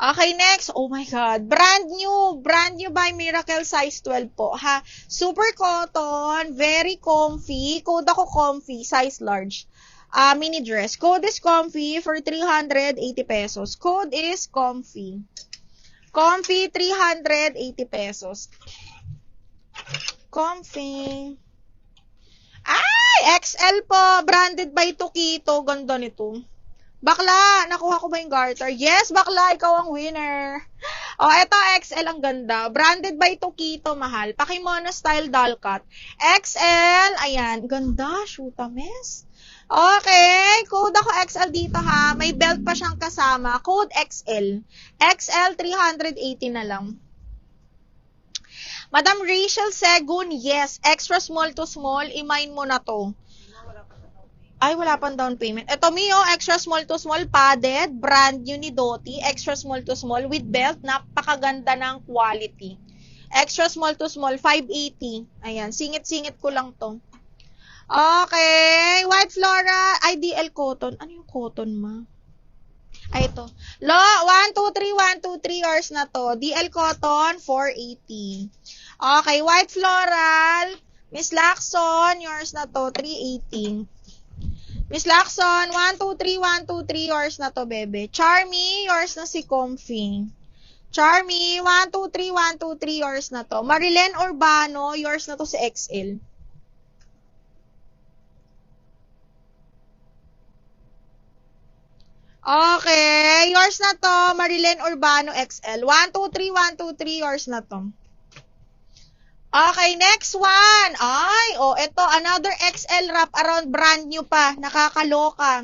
Okay, next. Oh my God. Brand new by Miracle, size 12 po, ha? Super cotton, very comfy. Code ako comfy, size large. Mini dress. Code is comfy for 380 pesos. Code is comfy. Comfy, 380 pesos. Comfy. Ay, XL po. Branded by Tokito. Ganda nito. Bakla, nakuha ko ba yung garter? Yes, bakla, ikaw ang winner. Oh, eto, XL, ang ganda. Branded by Tokito, mahal. Pakimono style doll cut. XL, ayan, ganda, shoot a miss. Okay, code ako XL dito, ha. May belt pa siyang kasama. Code XL. XL, 380 na lang. Madam Rachel Segun, yes. Extra small to small, i-mine mo na to. Ay, wala pang down payment. Ito, Mio, extra small to small, padded, brand new ni Doty, extra small to small, with belt, napakaganda ng quality. Extra small to small, 580. Ayan, singit-singit ko lang to. Okay, White Flora, IDL cotton. Ano yung cotton, ma? Ay, ito. Lo, 1, 2, 3, yours na to. DL cotton, 480. Okay, White Floral, Miss Lacson, yours na to, 380. Miss Lacson, 1, 2, 3, yours na to, bebe. Charmy, yours na si Comfy. Charmy, 1, 2, 3, yours na to. Marilyn Urbano, yours na to si XL. Okay, yours na to, Marilyn Urbano XL. 1, 2, 3, yours na to. Okay, next one. Ay, oh, ito, another XL wrap around, brand new pa. Nakakaloka.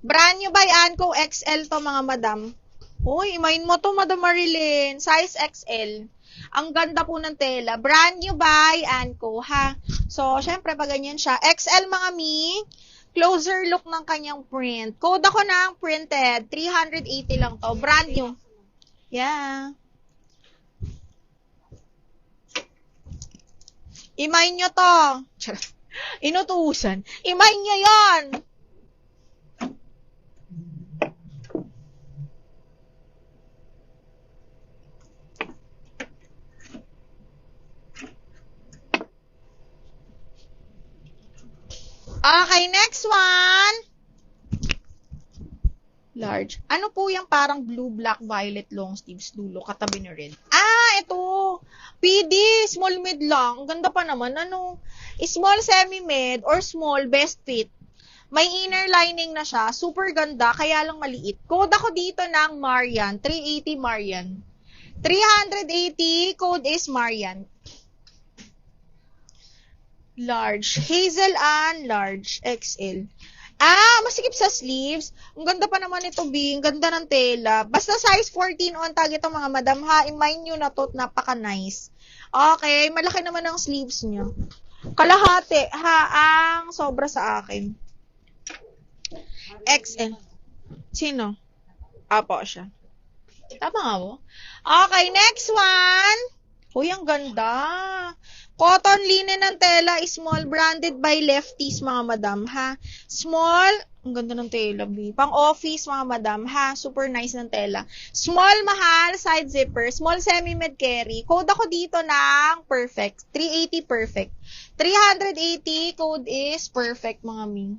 Brand new by Anco XL to, mga madam. Uy, imayin mo to, Madam Marilyn. Size XL. Ang ganda po ng tela. Brand new by Anco, ha? So, syempre, pag ganyan siya. XL, mga mi. Closer look ng kanyang print. Code ako ng printed. 380 lang to. Brand new. Yeah. Imayin nyo to. Inutusan. Imayin nyo yon. Okay, next one. Large. Ano po yung parang blue, black, violet, long sleeves, dulo, katabi ni red? Ah, ito. PD, small mid lang. Ang ganda pa naman. Ano? Small semi-mid or small best fit. May inner lining na siya. Super ganda, kaya lang maliit. Code ako dito ng Marian. 380 Marian. 380, code is Marian. Large. Hazel Ann, large. XL. Ah, masikip sa sleeves. Ang ganda pa naman ito, Bing. Ganda ng tela. Basta size 14 on tag ito, mga madam, ha. I-mind nyo na to. Napaka-nice. Okay, malaki naman ang sleeves nyo. Kalahati, ha. Ang sobra sa akin. XL. Sino? Apo siya. Tama nga mo? Okay, next one. Uy, ang ganda. Cotton linen ng tela, small, branded by Lefties, mga madam, ha. Small, ang ganda ng tela, B. Pang office, mga madam, ha. Super nice ng tela. Small, mahal, side zipper. Small, semi-mid carry. Code ako dito ng perfect. 380 perfect. 380, code is perfect, mga ming.